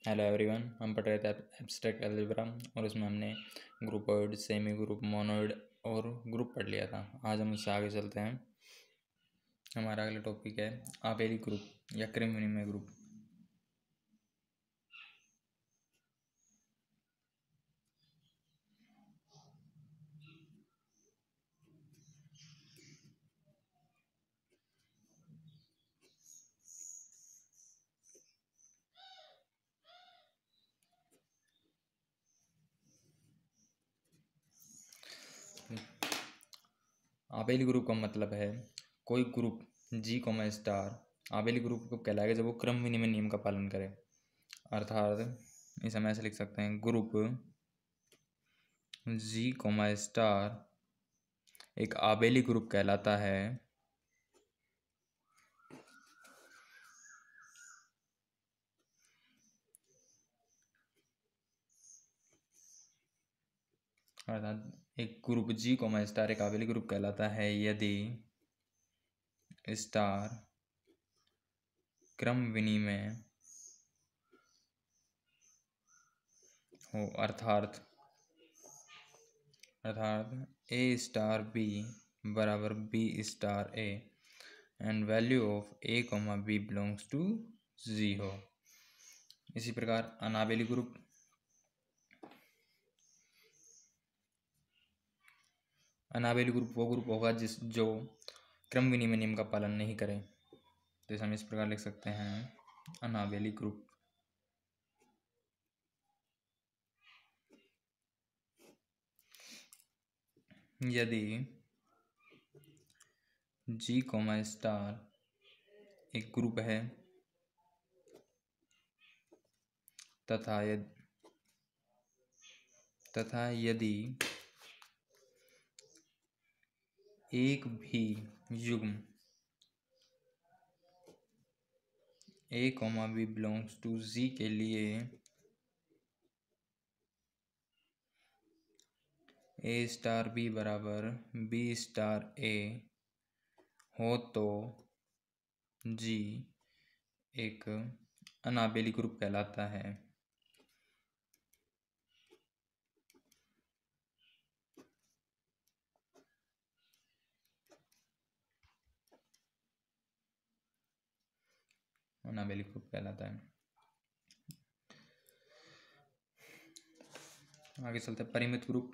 Hello everyone, हम पढ़ रहे थे एब्स्ट्रैक्ट अलजेब्रा और उसमें हमने ग्रुपॉइड, सेमी ग्रुप, मोनोइड और ग्रुप पढ़ लिया था। आज हम उससे आगे चलते हैं। हमारा अगला टॉपिक है आबेली ग्रुप या क्रम विनिमय ग्रुप। आबेली ग्रुप का मतलब है कोई ग्रुप जी कोमा स्टार आबेली ग्रुप को कहलाएगा जब वो क्रम विनिमय नियम का पालन करे। अर्थात इसे हम ऐसे लिख सकते हैं, ग्रुप जी कोमा स्टार एक आबेली ग्रुप कहलाता है अर्थात एक ग्रुप जी कोमा स्टार एक आबेली ग्रुप कहलाता है यदि स्टार क्रम विनिमय हो, अर्थात ए स्टार बी बराबर B star A and value of A comma B belongs to G हो। इसी प्रकार अनाबेली ग्रुप वो ग्रुप होगा जो क्रम विनिमय नियम का पालन नहीं करे। तो हम इस प्रकार लिख सकते हैं, अनाबेली ग्रुप यदि जी कोमा स्टार एक ग्रुप है तथा यदि एक भी युग्म ए कॉमा बी बिलोंग्स टू जी के लिए ए स्टार बी बराबर बी स्टार ए हो तो जी एक अनाबेली ग्रुप कहलाता है। अनाबेली ग्रुप कहलाता है। आगे चलते हैं, परिमित ग्रुप।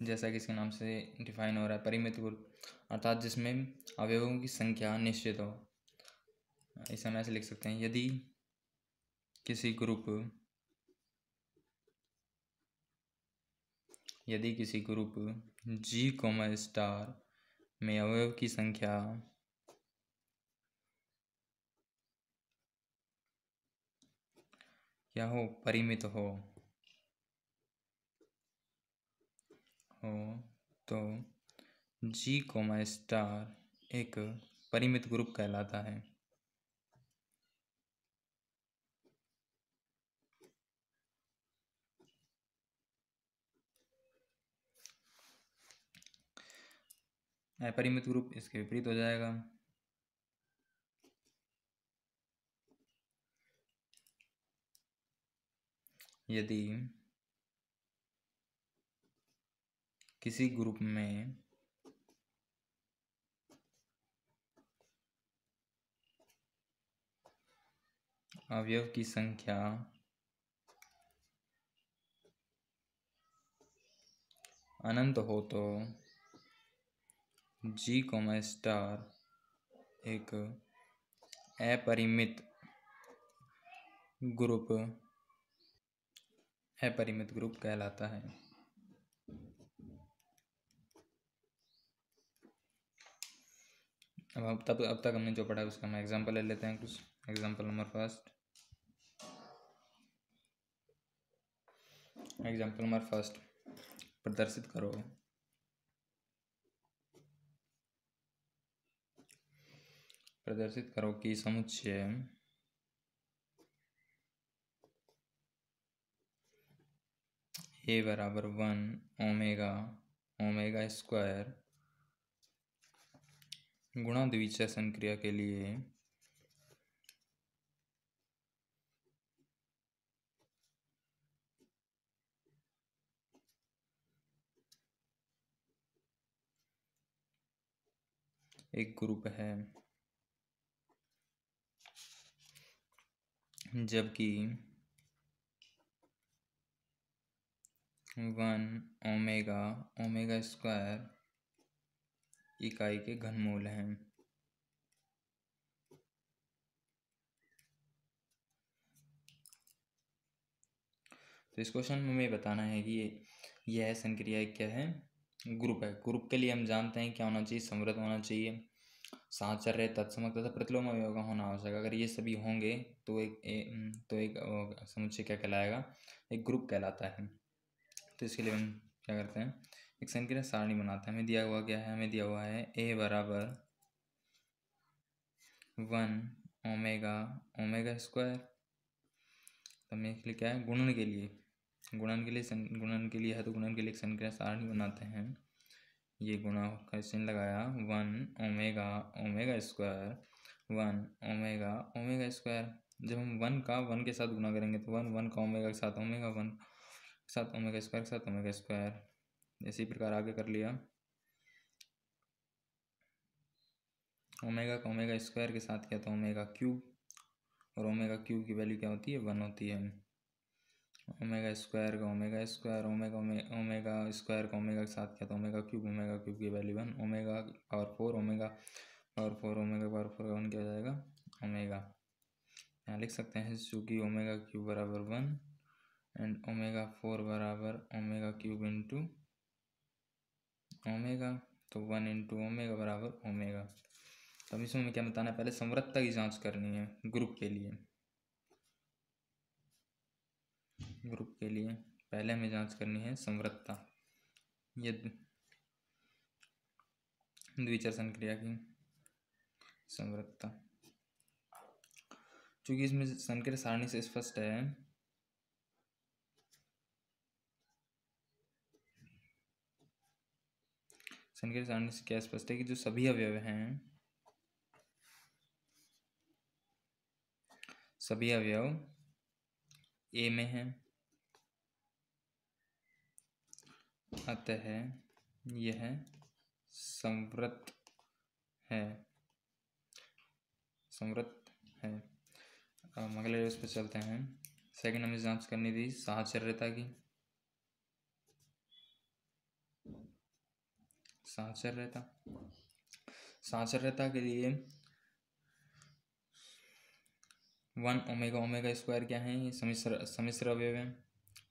जैसा कि इसके नाम से डिफाइन हो रहा है, परिमित ग्रुप अर्थात जिसमें अवयवों की संख्या निश्चित हो। इसे हम ऐसे लिख सकते हैं, यदि किसी ग्रुप जी कोमा स्टार में अवयव की संख्या क्या हो, परिमित हो तो जी कोमा स्टार एक परिमित ग्रुप कहलाता है। अपरिमित ग्रुप इसके विपरीत हो जाएगा। यदि किसी ग्रुप में अवयव की संख्या अनंत हो तो जी कोमा स्टार एक अपरिमित ग्रुप कहलाता है। अब तक हमने जो पढ़ा उसका हम एग्जांपल ले लेते हैं कुछ। एग्जांपल नंबर फर्स्ट, प्रदर्शित करो कि समुच्चय ए बराबर 1 ओमेगा स्क्वायर गुणा द्विचर संक्रिया के लिए एक ग्रुप है, जबकि 1 स्क्वायर इकाई के घनमूल हैं। तो इस क्वेश्चन में हमें बताना है कि यह संक्रिया क्या है, ग्रुप है। ग्रुप के लिए हम जानते हैं क्या होना चाहिए, समृद्ध होना चाहिए, साहचर्य, तत्समक तथा प्रतिलोम अवयव का होना आवश्यक। अगर ये सभी होंगे तो एक समुच्चय क्या कहलाएगा, एक ग्रुप कहलाता है। तो इसके लिए हम क्या करते हैं, एक संक्रिया सारणी बनाते हैं। हमें दिया हुआ क्या है, हमें दिया हुआ है a बराबर 1 ओमेगा स्क्वायर। तो हमें इसके लिए क्या है, गुणन के लिए है, तो गुणन के लिए एक संक्रिया सारणी बनाते हैं। ये गुणा का चिन्ह लगाया, 1 स्क्वायर 1 स्क्वायर। जब हम 1 के साथ गुणा करेंगे तो 1 का ओमेगा के साथ ओमेगा, 1 के साथ ओमेगा स्क्वायर के साथ ओमेगा स्क्वायर। इसी प्रकार आगे कर लिया, ओमेगा का ओमेगा स्क्वायर के साथ क्या था, ओमेगा क्यूब, और ओमेगा क्यूब की वैल्यू क्या होती है, 1 होती है। ओमेगा स्क्वायर का ओमेगा स्क्वायर, ओमेगा स्क्वायर का ओमेगा के साथ क्या था, ओमेगा क्यूब की value 1, omega power 4 omega power 1 क्या हो जाएगा, ओमेगा। यहाँ लिख सकते हैं चूँकि ओमेगा क्यूब बराबर 1 एंड ओमेगा 4 बराबर ओमेगा क्यूब इंटू ओमेगा, तो 1 इंटू ओमेगा बराबर ओमेगा। तो अब इसमें क्या बताना है, पहले समृद्धता की जांच करनी है ग्रुप के लिए। पहले हमें जांच करनी है समृद्धता, ये द्विचर संक्रिया की समृद्धता। चूंकि इसमें संक्रिया सारणी से स्पष्ट है संक्रिया सारणी से क्या स्पष्ट है कि जो सभी अवयव हैं, सभी अवयव ए में हैं, अतः यह समृद्ध है। अब अगले उस पर चलते हैं। सेकंड हमें जांच करनी थी साहचर्यता की। साहचर्यता के लिए 1 ओमेगा स्क्वायर क्या है, ये समिश्र अवयव है,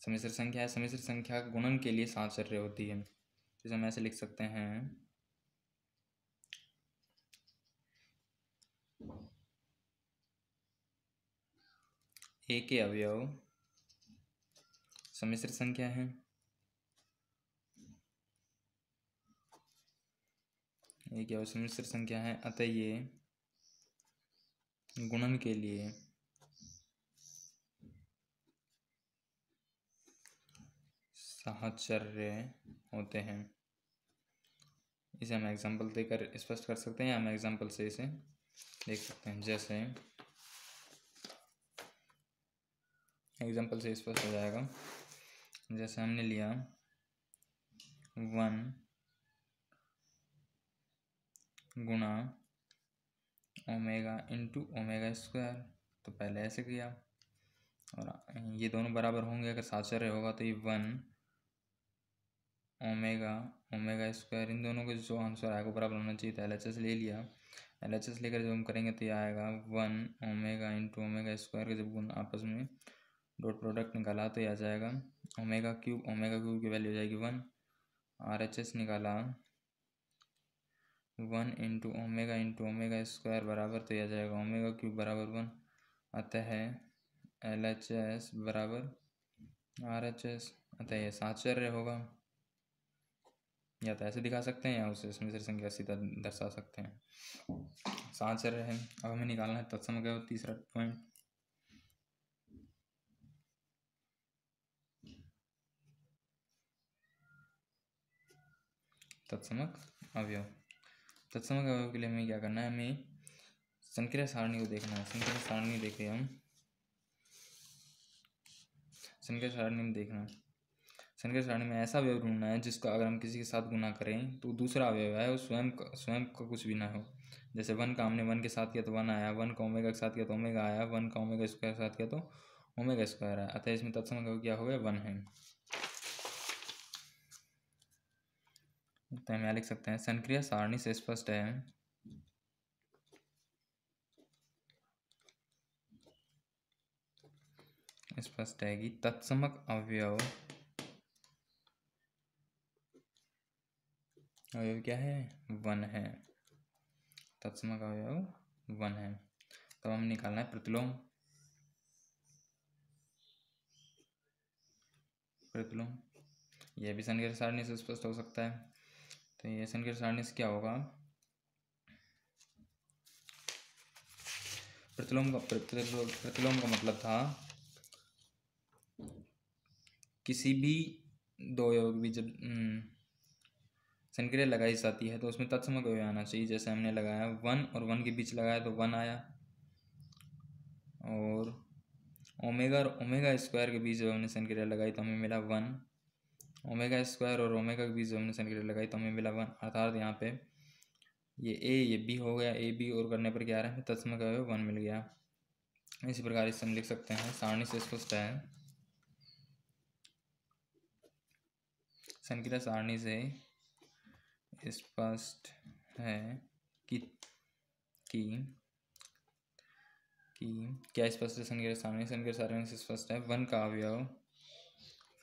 समिश्र संख्या है। समिश्र संख्या गुणन के लिए साहचर्य होती है, जिसे हम ऐसे लिख सकते हैं, ए के अवयव समिश्र संख्या है, ए के अवयव समिश्र संख्या है, अतः ये गुणन के लिए साहचर्य होते हैं। इसे हम एग्जाम्पल देकर स्पष्ट कर सकते हैं, या हम एग्जाम्पल से इसे देख सकते हैं। जैसे एग्जाम्पल से स्पष्ट हो जाएगा, जैसे हमने लिया 1 गुणा ओमेगा इंटू ओमेगा स्क्वायर। तो पहले ऐसे किया, और ये दोनों बराबर होंगे, अगर साहचर्य होगा तो ये 1 ओमेगा स्क्वायर, इन दोनों के जो आंसर आएगा बराबर होना चाहिए। तो LHS ले लिया, LHS लेकर जब हम करेंगे तो ये आएगा 1 ओमेगा इंटू ओमेगा स्क्वायर के जब आपस में डॉट प्रोडक्ट निकाला तो ये आ जाएगा ओमेगा क्यूब की वैल्यू हो जाएगी 1। RHS निकाला 1 इंटू ओमेगा स्क्वायर बराबर तो यह आ जाएगा ओमेगा क्यूब बराबर 1। अतः LHS बराबर RHS, अतः यह साहचर्य होगा। या तो ऐसे दिखा सकते हैं, या उसे समिश्र संख्या सीधा दर्शा सकते हैं, साहचर्य है। अब हमें निकालना है तत्समक अवयव, तीसरा पॉइंट। तत्समक अवयव, तत्समक अवयव के लिए हमें क्या करना है, हमें संक्रिया सारणी को देखना है। संक्रिया सारणी देखें हम, संक्रिया सारणी में देखना, संक्रिया सारणी में ऐसा अवयव ढूंढना है जिसका अगर हम किसी के साथ गुना करें तो दूसरा अवयव है वो स्वयं का कुछ भी ना हो। जैसे 1 का हमने 1 के साथ किया तो 1 आया, 1 का ओमेगा के साथ किया तो ओमेगा आया, 1 का ओमेगा स्क्वायर के साथ किया तो ओमेगा स्क्वायर आया। अतः इसमें तत्समक अवयव क्या हो गया, 1 है। तो हम यहाँ लिख सकते हैं संक्रिया सारणी से स्पष्ट है कि तत्समक अवयव क्या है, 1 है। तत्समक अवयव 1 है। तो हम निकालना है प्रतिलोम। यह भी संक्रिया सारणी से स्पष्ट हो सकता है। तो ये संक्रिया सारणी से क्या होगा, प्रतिलोम का मतलब था किसी भी दो अवयव भी जब संक्रिया लगाई जाती है तो उसमें तत्समक अवयव आना चाहिए। जैसे हमने लगाया 1 और 1 के बीच लगाया तो 1 आया, और ओमेगा और ओमेगा स्क्वायर के बीच जब हमने संक्रिया लगाई तो हमें मिला 1, ओमेगा स्क्वायर और ओमेगा के बीच जब हमने संक्रिया लगाई तो हमें मिला 1। अर्थात यहाँ पे ये ए ये बी हो गया, ए बी और करने पर क्या आ रहा है, तत्समक अवयव 1 मिल गया। इसी प्रकार इसे हम लिख सकते हैं, सारणी से स्पष्ट है, संक्रिया सारणी से स्पष्ट है कि क्या स्पष्ट है, संक्रिया सारणी से स्पष्ट है 1 का अवयव,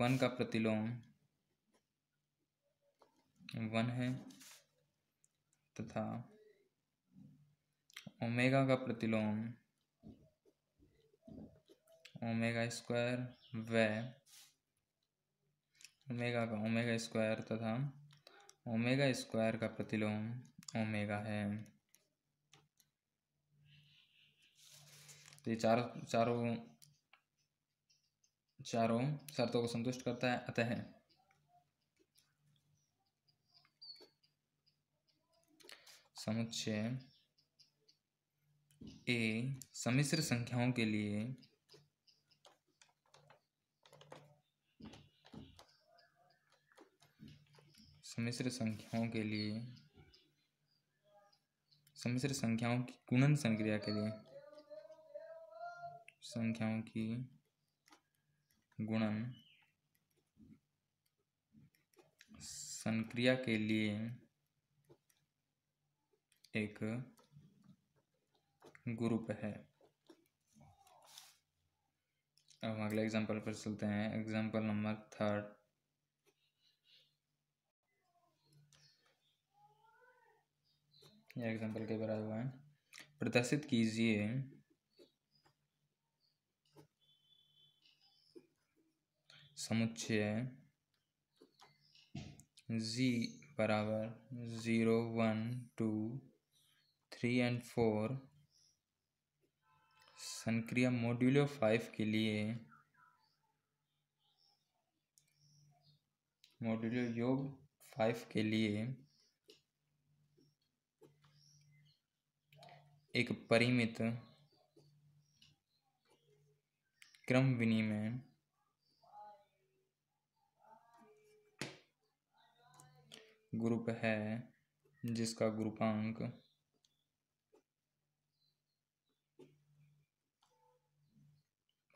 1 का प्रतिलोम 1 है तथा ओमेगा का प्रतिलोम ओमेगा स्क्वायर व ओमेगा का ओमेगा स्क्वायर तथा ओमेगा स्क्वायर का प्रतिलोम ओमेगा है। तो ये चारों शर्तों को संतुष्ट करता है। अतः समुच्चय ए सम्मिश्र संख्याओं के लिए सम्मिश्र संख्याओं की गुणन संक्रिया के लिए संख्याओं की गुणन संक्रिया के लिए एक ग्रुप है। अब हम अगले एग्जाम्पल पर चलते हैं। Example number 3। यह एग्जाम्पल के बराबर हुआ है। प्रदर्शित कीजिए समुच्चय G बराबर 0, 1, 2, 3 और 4 संक्रिया मॉड्यूलो 5 के लिए मॉड्यूलो योग 5 के लिए एक परिमित क्रम विनिमय ग्रुप है जिसका ग्रुपांक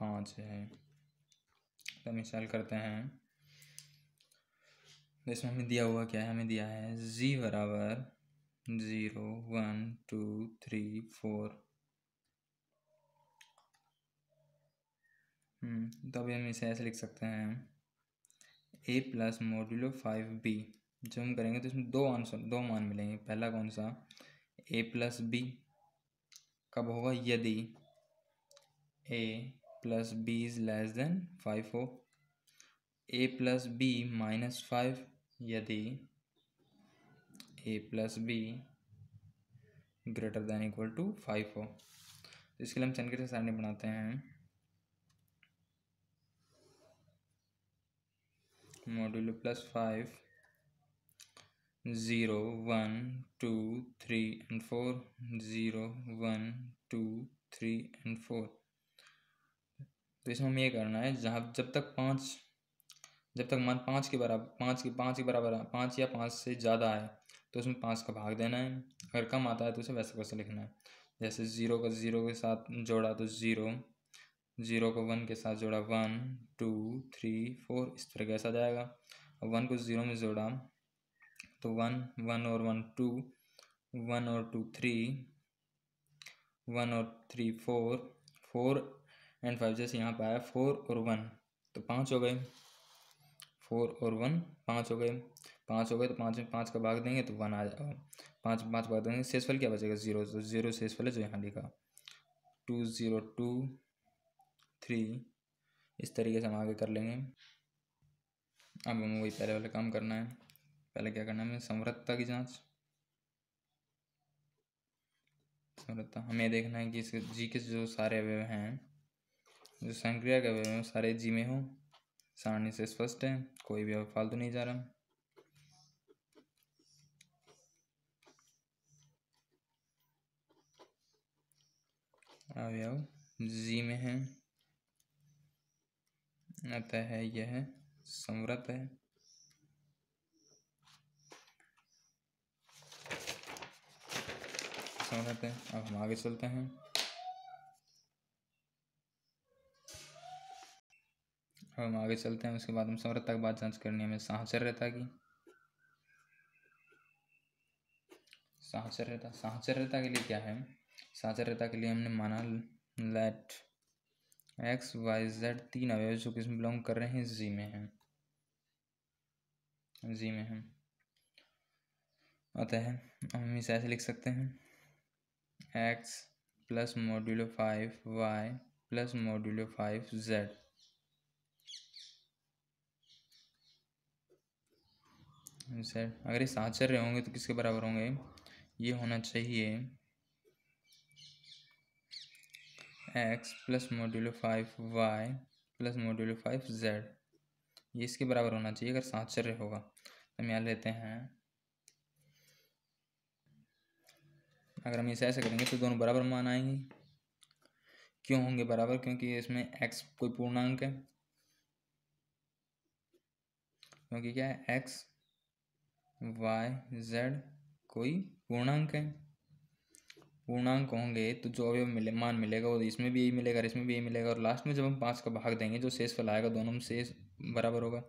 5 है। तो हम इसे हल करते हैं। इसमें हमें दिया हुआ क्या है, हमें दिया है G बराबर 0, 1, 2, 3, 4। तो अभी हम इसे ऐसे लिख सकते हैं a प्लस मॉड्यूलो 5b। जब हम करेंगे तो इसमें दो मान मिलेंगे। पहला कौन सा, a प्लस बी कब होगा, यदि a plus B is less than 5 हो, a प्लस बी माइनस 5 यदि a plus B greater than equal to 5 हो। तो इसके लिए हम संक्रिया सारणी बनाते हैं। Modulo plus 5 0 1 2 3 and 4, 0 1 2 3 and 4। तो इसमें हमें ये करना है जब तक मान 5 के बराबर 5 के बराबर 5 या 5 से ज़्यादा आए तो उसमें 5 का भाग देना है। अगर कम आता है तो उसे वैसे वैसे लिखना है। जैसे 0 का 0 के साथ जोड़ा तो 0, 0 को 1 के साथ जोड़ा 1 2 3 4, इस तरह कैसा जाएगा। अब 1 को 0 में जोड़ा तो 1 1 और 1 2, 1 और 2 3, 1 और 3 4, 4 एंड 5 जैसे यहाँ पर आया 4 और 1 तो 5 हो गए। 4 और 1 5 हो गए। 5 हो गए तो 5 में 5 का भाग देंगे तो 1 आ जाएगा। 5 भाग देंगे, शेषफल क्या बचेगा 0, तो 0 शेषफल है जो यहाँ लिखा 2 0 2 3। इस तरीके से हम आगे कर लेंगे। अब हमें वही पहले वाला काम करना है। पहले क्या करना है, हमें संवृत्ता की जांच। संवृत्ता हमें देखना है कि इसके जी के जो सारे अवयव हैं, जो संक्रिया के अवयव हैं सारे जी में हो। सारणी से स्पष्ट है, कोई भी अवयव फालतू नहीं जा रहा। अवयव जी में है, अतः यह संवृत है। संवृत है। अब हम आगे चलते हैं। उसके बाद हम संवृत्ता की बात जांच करनी है हमें साहचर्यता की। साहचर्यता के लिए क्या है, साहचर्यता के लिए हमने माना लेट एक्स वाई जेड तीन अवयव जो किसमें बिलोंग कर रहे हैं, जी में हैं। अतः हम इसे ऐसे लिख सकते हैं x plus modulo 5 y plus modulo 5 z। अगर ये साहचर्य होंगे तो किसके बराबर होंगे, ये होना चाहिए x plus modulo 5 y plus modulo 5 z। ये इसके बराबर होना चाहिए अगर साहचर्य होगा। हम यहाँ लेते हैं, अगर हम इसे ऐसे करेंगे तो दोनों बराबर मान आएंगे। क्यों होंगे बराबर, क्योंकि इसमें x कोई पूर्णांक है। क्योंकि क्या है, x y z कोई पूर्णांक है। पूर्णांक होंगे तो जो अवयव मान मिलेगा वो इसमें भी यही मिलेगा, इसमें भी यही मिलेगा, और लास्ट में जब हम 5 का भाग देंगे जो शेषफल आएगा दोनों में शेष बराबर होगा,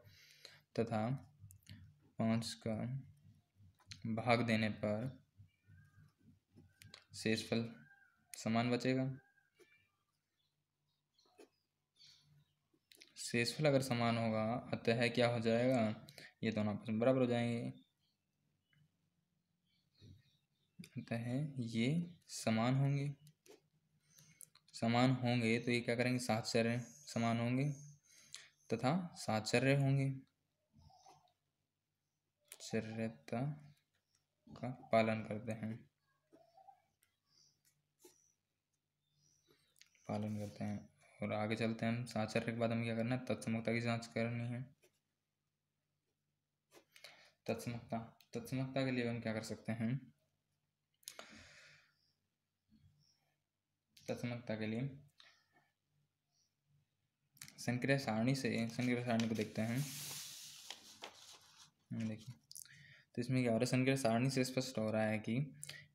तथा 5 का भाग देने पर शेषफल समान बचेगा। शेषफल अगर समान होगा अतः क्या हो जाएगा, ये दोनों आपस में बराबर हो जाएंगे। अतः ये समान होंगे। तो ये क्या करेंगे, साहचर्य समान होंगे तथा साहचर्य होंगे। चर्यता का पालन करते हैं। और आगे चलते हैं हम। साहचर्य के बाद हमें क्या करना है, तत्समकता की जांच करनी है। तत्समकता के लिए हम क्या कर सकते हैं, तत्समकता के लिए संक्रिया सारणी को देखते हैं। देखिए तो इसमें क्या हो रहा है, संक्रिया सारणी से स्पष्ट हो रहा है कि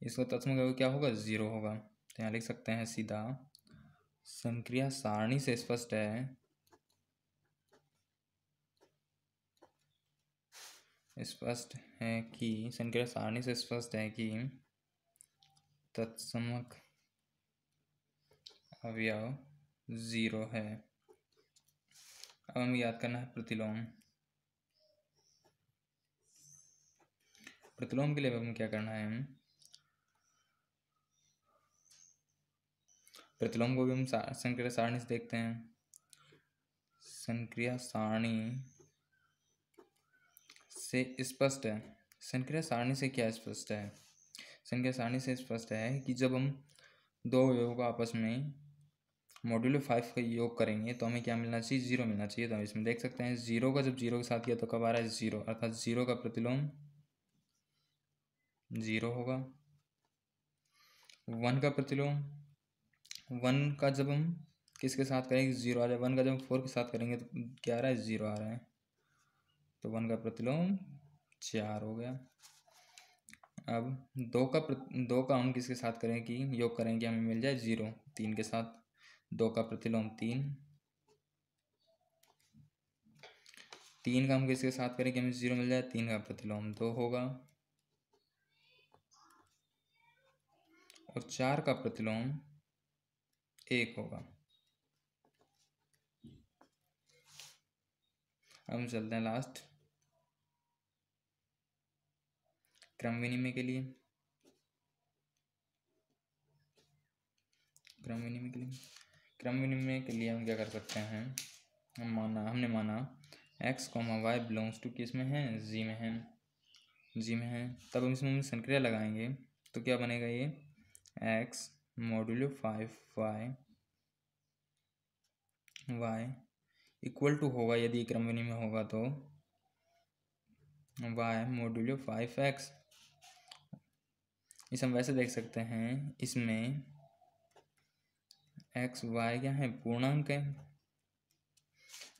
इसका तत्समक क्या होगा, 0 होगा। तो यहाँ लिख सकते हैं सीधा, संक्रिया सारणी से स्पष्ट है, कि संक्रिया सारणी से स्पष्ट है कि तत्समक अवयव 0 है। अब हमें याद करना है प्रतिलोम। प्रतिलोम के लिए हमें क्या करना है, प्रतिलोम को भी हम संक्रिया सारणी से देखते हैं। संक्रिया सारणी से स्पष्ट है। संक्रिया सारणी से क्या स्पष्ट है, संक्रिया सारणी से स्पष्ट है कि जब हम दो अवयवों को आपस में मॉड्यूलो 5 का योग करेंगे तो हमें क्या मिलना चाहिए, 0 मिलना चाहिए। तो हम इसमें देख सकते हैं 0 का जब 0 के साथ किया तो कब आ रहा है 0, अर्थात 0 का प्रतिलोम 0 होगा। 1 का प्रतिलोम, 1 का जब हम किसके साथ करेंगे 0 आ जाए, 1 का जब हम 4 के साथ करेंगे तो क्या आ रहा है 0 आ रहा है, तो 1 का प्रतिलोम 4 हो गया। अब 2 का हम किसके साथ करें कि योग करें कि हमें मिल जाए 0, 3 के साथ 2 का प्रतिलोम 3, 3 का हम किसके साथ करें कि हमें 0 मिल जाए, 3 का प्रतिलोम 2 होगा, और 4 का प्रतिलोम 1 होगा। अब हम चलते हैं लास्ट क्रम विनिमय के लिए। क्रम विनिमय के लिए हम क्या कर सकते हैं, हमने माना x, y बिलोंग्स टू किस में है, जी में है। तब हम इसमें संक्रिया लगाएंगे तो क्या बनेगा, ये x modulo 5y equal to होगा, यदि क्रम विनिमय होगा तो y मॉड्यूलो 5x। इसे हम वैसे देख सकते हैं, इसमें x y क्या है, पूर्णांक है,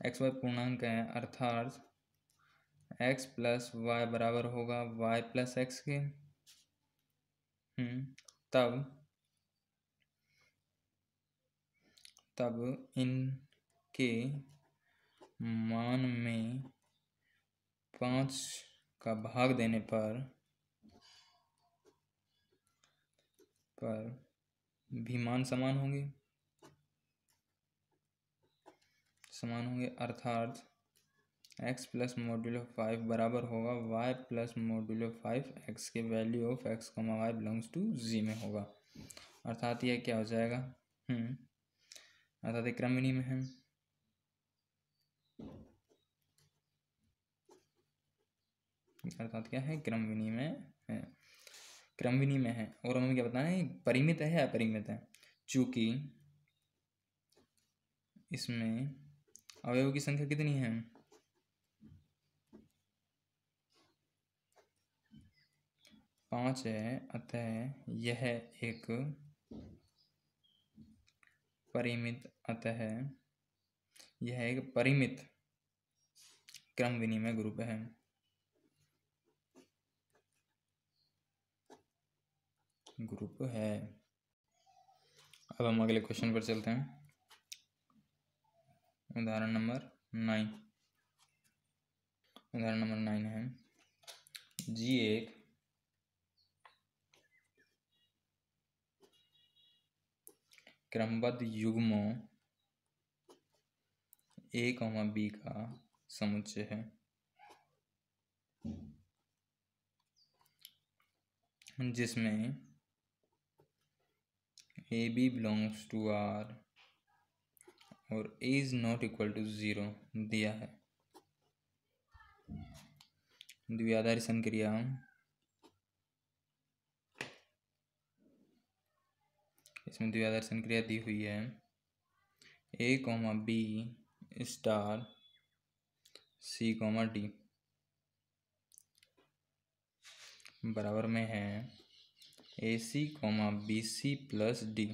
x y पूर्णांक है, अर्थात x प्लस वाई बराबर होगा y प्लस एक्स के। तब इनके मान में 5 का भाग देने पर भी मान समान होंगे, अर्थात x प्लस मॉड्यूलो 5 बराबर होगा y प्लस मॉड्यूलो 5 x के value of x, y belongs to G में होगा। अर्थात यह क्या हो जाएगा, अर्थात क्रम विनिमय है। अर्थात क्या है, क्रम विनिमय है। क्रम विनिमय है, और हमें क्या बताना है, परिमित है या अपरिमित है। चूंकि इसमें अवयवों की संख्या कितनी है, 5 है, अतः यह एक परिमित क्रम विनिमय ग्रुप है। अब हम अगले क्वेश्चन पर चलते हैं। उदाहरण नंबर 9 है, जी एक क्रमबद्ध युग्मों a, b का समुच्चय है, जिसमें a b belongs to R और a is not equal to 0 दिया है। द्विआधारी संक्रिया इसमें द्विआधारी संक्रिया दी हुई है, a, b star c, d बराबर में है AC, BC प्लस D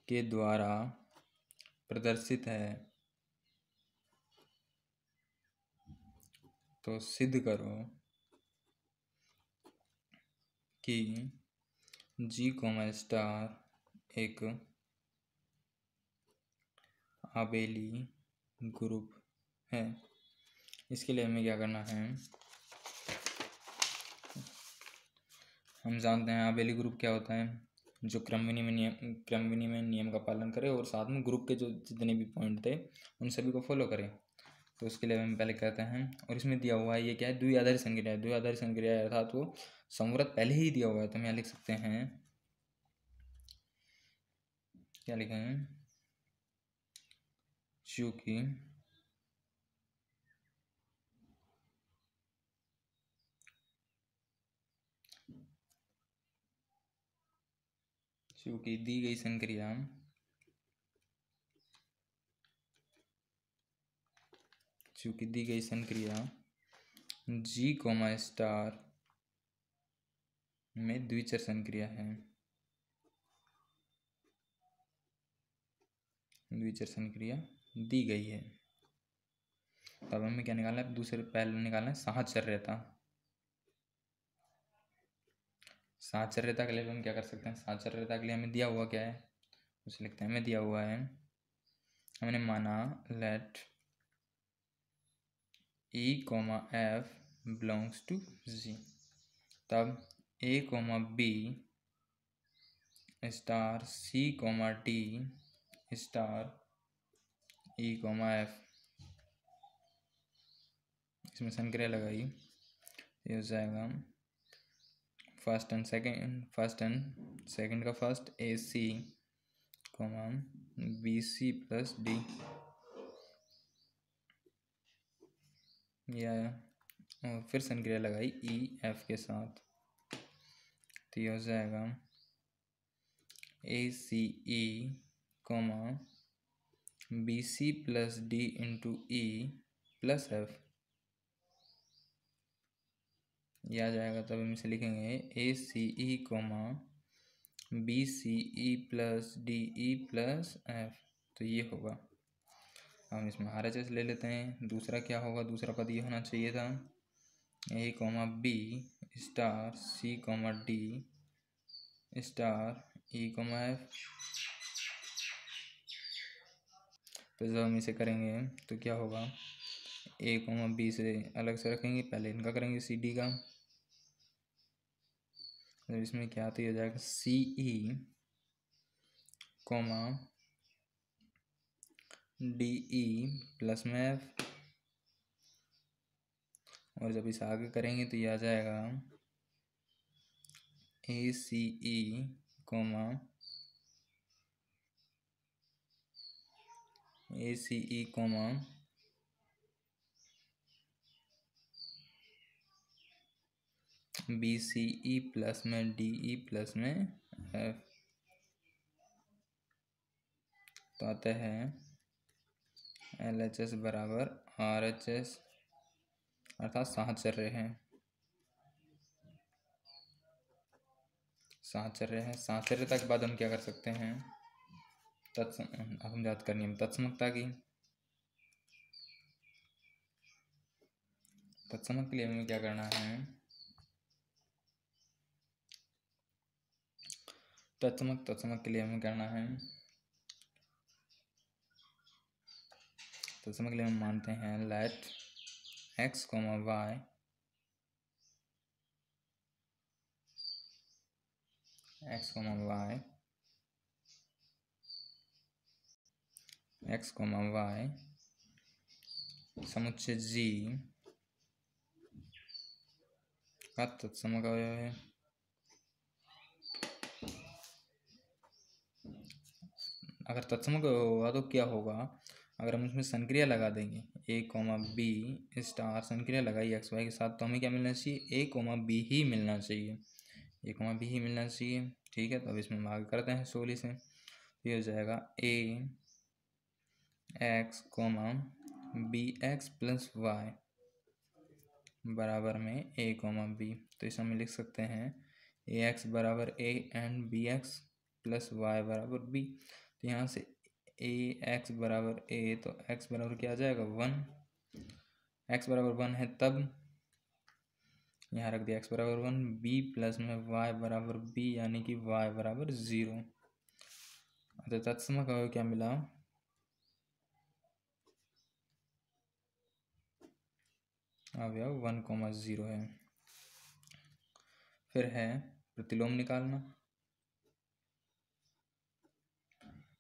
के द्वारा प्रदर्शित है, तो सिद्ध करो कि G, स्टार एक आबेली ग्रुप है। इसके लिए हमें क्या करना है, हम जानते हैं आबेली ग्रुप क्या होता है, जो क्रम विनिमय नियम का पालन करे और साथ में ग्रुप के जो जितने भी पॉइंट थे उन सभी को फॉलो करें। तो उसके लिए हम पहले कहते हैं, और इसमें दिया हुआ है ये क्या है, द्विआधारी संक्रिया है। द्विआधारी संक्रिया है अर्थात वो संवृत पहले ही दिया हुआ है, तो हम यहाँ लिख सकते हैं, क्या लिखें, चूंकि दी गई संक्रिया जी कोमा स्टार में द्विचर संक्रिया है, द्विचर संक्रिया दी गई है। तब हमें क्या निकालना है, दूसरे पहले निकालना है साहचर्यता। साहचर्यता के लिए हम क्या कर सकते हैं, साहचर्यता के लिए हमें दिया हुआ क्या है, उसे लिखते हैं। हमें दिया हुआ है, हमने माना let E, F belongs to G, तब A, B star C, D star E, F, इसमें संक्रिया लगाई, ये हो जाएगा फर्स्ट एंड सेकंड का first AC, BC plus D, या और फिर संक्रिया लगाई EF के साथ, तो ये हो जाएगा ACE, BC plus D into E plus F, ये आ जाएगा। तब हम इसे लिखेंगे ACE, BCE plus DE plus F, तो ये होगा। हम इसमें RHS ले लेते हैं। दूसरा क्या होगा, दूसरा पद ये होना चाहिए था A, B star C, D star E, F। तो जब हम इसे करेंगे तो क्या होगा, A, B से अलग से रखेंगे, पहले इनका करेंगे CD का, तो इसमें क्या तो हो जाएगा CE, DE प्लस में F, और जब इसे आगे करेंगे तो ये आ जाएगा ACE, BCE प्लस में DE प्लस में F, तो आता है LHS बराबर RHS, अर्थात साहचर्य है, साहचर्य है। साहचर्यता के बाद हम क्या कर सकते हैं, अब हम बात करनी है तत्समकता की। तत्समक के लिए हमें क्या करना है, तत्समक के लिए हमें करना है, तत्समक के लिए हम मानते हैं लेट x, y समुच्चय G का तत्समक अवयव है। अगर तत्समक होगा तो क्या होगा, अगर हम इसमें संक्रिया लगा देंगे A, B स्टार, संक्रिया लगाई x, y के साथ, तो हमें क्या मिलना चाहिए, A, B ही मिलना चाहिए, A, B ही मिलना चाहिए। ठीक है, तो अब इसमें हम आगे करते हैं सोल्यूशन। ये हो जाएगा A x, B x plus y बराबर में A, B, तो इसे हम लिख सकते हैं AX बराबर A and BX plus Y बराबर B। तो यहाँ से AX बराबर A, तो X बराबर क्या आ जाएगा 1, X बराबर 1 है, तब यहाँ रख दिया X बराबर 1, B प्लस में Y बराबर B, यानी कि Y बराबर 0। तो तत्समक अवयव क्या मिला, अवयव 1, 0 है। फिर है प्रतिलोम निकालना।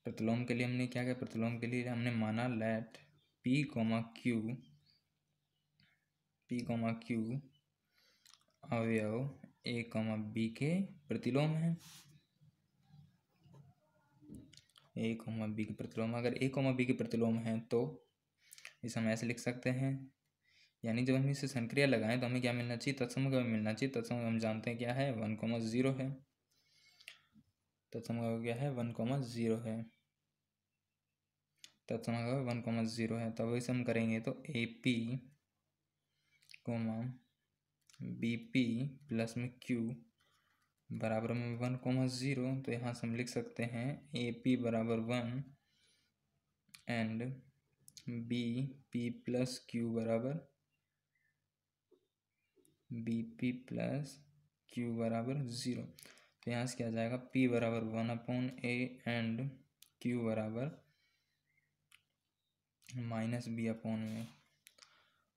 प्रतिलोम के लिए हमने क्या किया, प्रतिलोम के लिए हमने माना लेट P, Q अवयव A, B के प्रतिलोम है। A, B के प्रतिलोम, अगर A, B के प्रतिलोम है तो इसे हम ऐसे लिख सकते हैं, यानी जब हम इसे संक्रिया लगाएं तो हमें क्या मिलना चाहिए, तत्समक मिलना चाहिए। तत्समक हम जानते हैं क्या है, 1, 0 है। तत्समक क्या है, 1, 0 है। तत्समक 1, 0 है। तब इसे हम करेंगे तो AP comma B P plus में क्यू बराबर में 1,0, तो यहाँ से हम लिख सकते हैं ए पी बराबर 1 and B P plus Q बराबर बी पी प्लस क्यू बराबर 0। तो यहाँ से क्या आ जाएगा, P बराबर 1/a एंड Q बराबर -b/a,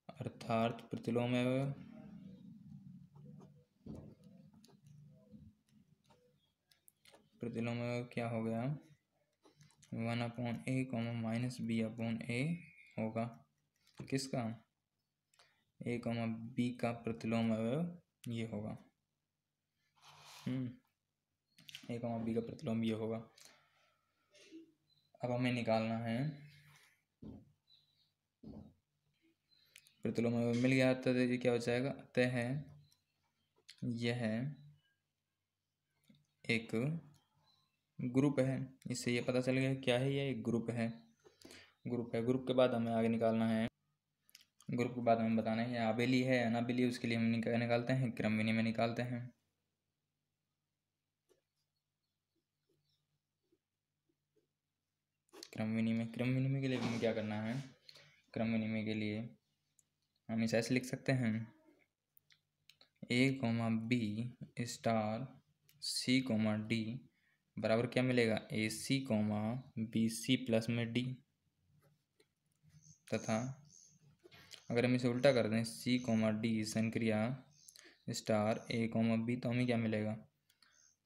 अर्थात प्रतिलोम क्या हो गया, 1/a -b/a होगा। किसका, a, b का प्रतिलोम अवयव ये होगा। a, b का प्रतिलोम ये होगा। अब हमें निकालना है प्रतिलोम अवयव मिल गया, तो ये क्या हो जाएगा, अतः यह एक ग्रुप है। इससे ये पता चल गया क्या है, ये एक ग्रुप है। ग्रुप के बाद हमें आगे निकालना है, ग्रुप के बाद हमें बताना है आबेली है अनाबेली, उसके लिए हम निकालते हैं क्रमविधि में निकालते हैं। क्रमविनिमय के लिए हमें क्या करना है, क्रमविनिमय के लिए हम इसे ऐसे लिख सकते हैं, a, b star c, d बराबर क्या मिलेगा, AC, BC प्लस में D, तथा अगर हम इसे उल्टा कर दें C, D संक्रिया स्टार A, B, तो हमें क्या मिलेगा,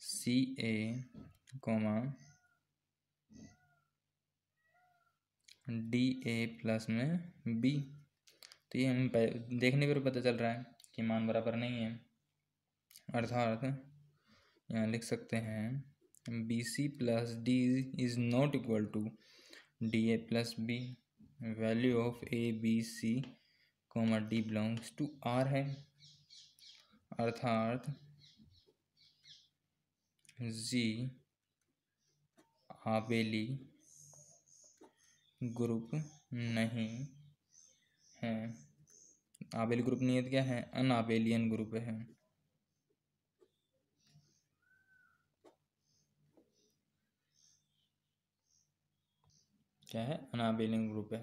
CA, DA प्लस में B। तो ये हम देखने पर पता चल रहा है कि मान बराबर नहीं है, अर्थात यहाँ लिख सकते हैं BC plus D is not equal to DA प्लस B। Value of A, B, C, D बिलोंग्स टू R है, अर्थात G आबेली ग्रुप नहीं है। आबेली ग्रुप नहीं है तो क्या है, अनाबेलियन ग्रुप है। क्या है, अनाबेलियन ग्रुप है।